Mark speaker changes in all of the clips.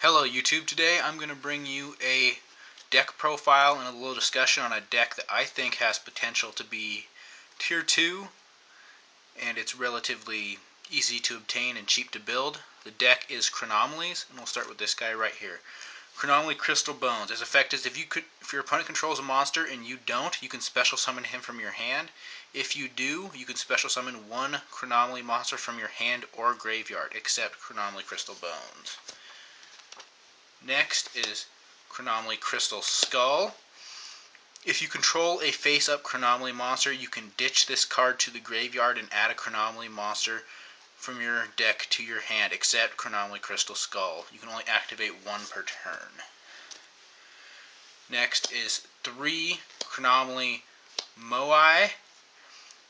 Speaker 1: Hello YouTube, today I'm going to bring you a deck profile and a little discussion on a deck that I think has potential to be tier 2, and it's relatively easy to obtain and cheap to build. The deck is Chronamaly's, and we'll start with this guy right here. Chronamaly Crystal Bones. As effect as if your opponent controls a monster and you don't, you can special summon him from your hand. If you do, you can special summon one Chronamaly monster from your hand or graveyard, except Chronamaly Crystal Bones. Next is Chronamaly Crystal Skull. If you control a face-up Chronamaly monster, you can ditch this card to the graveyard and add a Chronamaly monster from your deck to your hand, except Chronamaly Crystal Skull. You can only activate one per turn. Next is 3 Chronamaly Moai.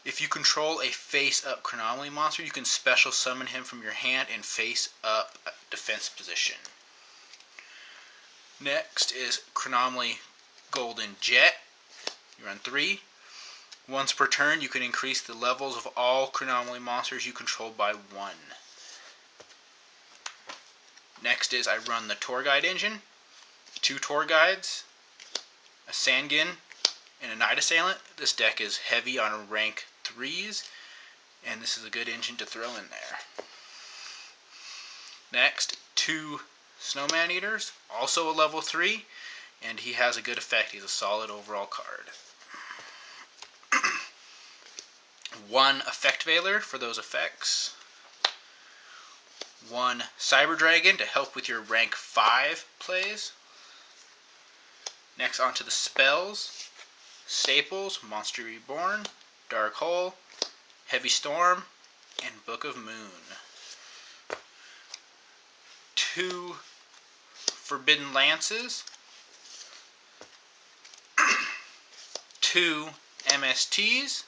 Speaker 1: If you control a face-up Chronamaly monster, you can special summon him from your hand in face-up defense position. Next is Chronamaly Golden Jet. You run 3. Once per turn, you can increase the levels of all Chronamaly monsters you control by 1. Next is I run the Tour Guide engine. 2 Tour Guides, a Sangin, and a Night Assailant. This deck is heavy on rank 3s, and this is a good engine to throw in there. Next, 2 Snowman Eaters, also a level 3, and he has a good effect. He's a solid overall card. 1 Effect Veiler for those effects. 1 Cyber Dragon to help with your rank 5 plays. Next, onto the spells. Staples, Monster Reborn, Dark Hole, Heavy Storm, and Book of Moon. 2 Forbidden Lances, 2 MSTs,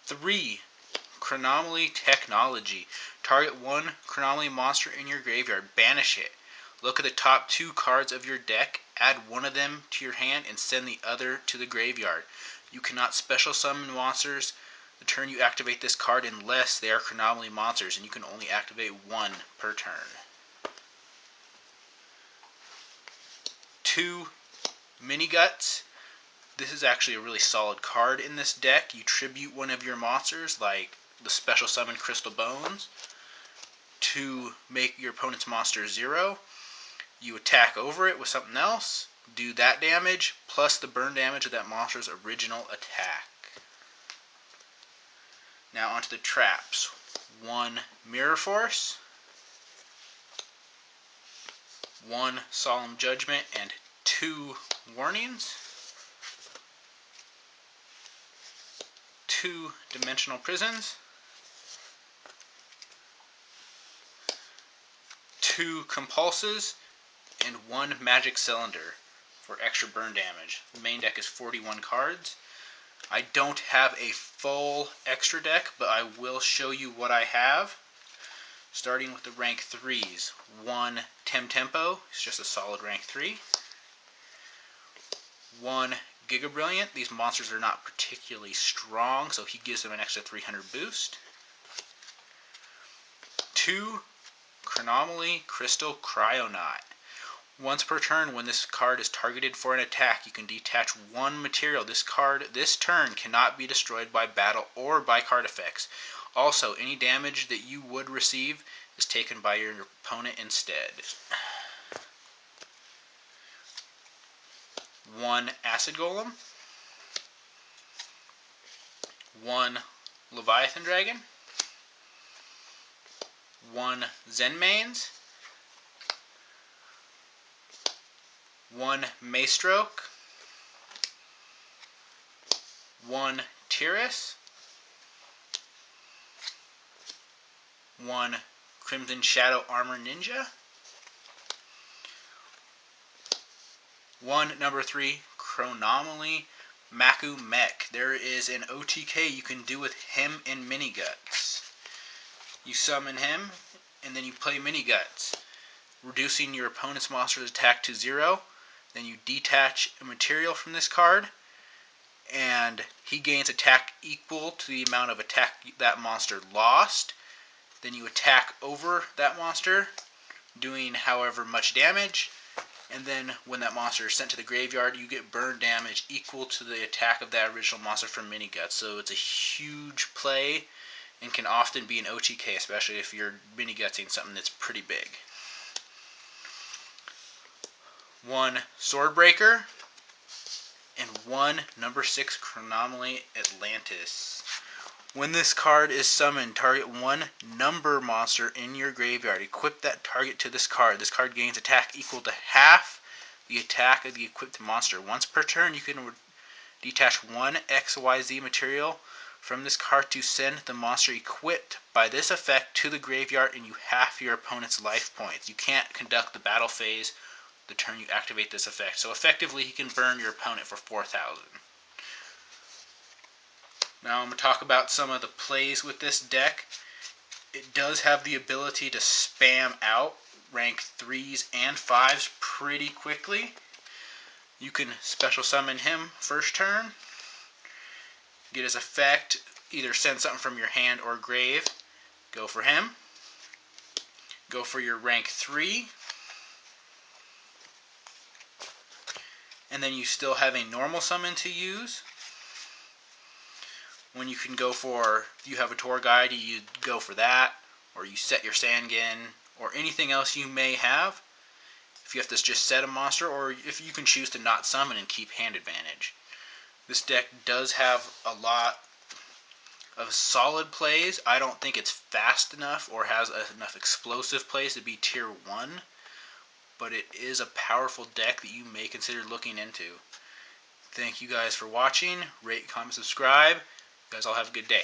Speaker 1: 3 Chronamaly Technology. Target 1 Chronamaly monster in your graveyard, banish it. Look at the top 2 cards of your deck, add one of them to your hand, and send the other to the graveyard. You cannot special summon monsters the turn you activate this card unless they are Chronamaly monsters, and you can only activate 1 per turn. 2 Mini Guts. This is actually a really solid card in this deck. You tribute one of your monsters, like the special summon Crystal Bones, to make your opponent's monster 0. You attack over it with something else, do that damage, plus the burn damage of that monster's original attack. Now onto the traps. 1 Mirror Force, 1 Solemn Judgment, and 2 Warnings. 2 Dimensional Prisons, 2 Compulses, and 1 Magic Cylinder for extra burn damage. The main deck is 41 cards. I don't have a full extra deck, but I will show you what I have. Starting with the rank 3s. 1 Tempo, it's just a solid rank 3. 1 Giga Brilliant. These monsters are not particularly strong, so he gives them an extra 300 boost. 2 Chronamaly Crystal Cryonaut. Once per turn, when this card is targeted for an attack, you can detach 1 material. This card, this turn, cannot be destroyed by battle or by card effects. Also, any damage that you would receive is taken by your opponent instead. 1 Acid Golem, 1 Leviathan Dragon, 1 Zenmanes, 1 Maystroke, 1 Tiras, 1 Crimson Shadow Armor Ninja, 1 number 3 Chronamaly Maku Mech. There is an OTK you can do with him and Mini Guts. You summon him, and then you play Mini Guts, reducing your opponent's monster's attack to 0. Then you detach a material from this card, and he gains attack equal to the amount of attack that monster lost. Then you attack over that monster, doing however much damage. And then when that monster is sent to the graveyard, you get burn damage equal to the attack of that original monster from Mini Guts. So it's a huge play and can often be an OTK, especially if you're Mini Gutsing something that's pretty big. 1 Swordbreaker, and 1 number 6 Chronomaly Atlantis. When this card is summoned, target 1 number monster in your graveyard. Equip that target to this card. This card gains attack equal to half the attack of the equipped monster. Once per turn, you can detach 1 XYZ material from this card to send the monster equipped by this effect to the graveyard, and you half your opponent's life points. You can't conduct the battle phase the turn you activate this effect. So effectively, he can burn your opponent for 4,000. Now I'm going to talk about some of the plays with this deck. It does have the ability to spam out rank 3s and 5s pretty quickly. You can special summon him first turn, get his effect, either send something from your hand or grave, go for him, go for your rank 3, and then you still have a normal summon to use. When you can go for, if you have a tour guide, you go for that, or you set your Sangin, or anything else you may have. If you have to just set a monster, or if you can choose to not summon and keep hand advantage. This deck does have a lot of solid plays. I don't think it's fast enough or has enough explosive plays to be tier 1, but it is a powerful deck that you may consider looking into. Thank you guys for watching. Rate, comment, subscribe. You guys all have a good day.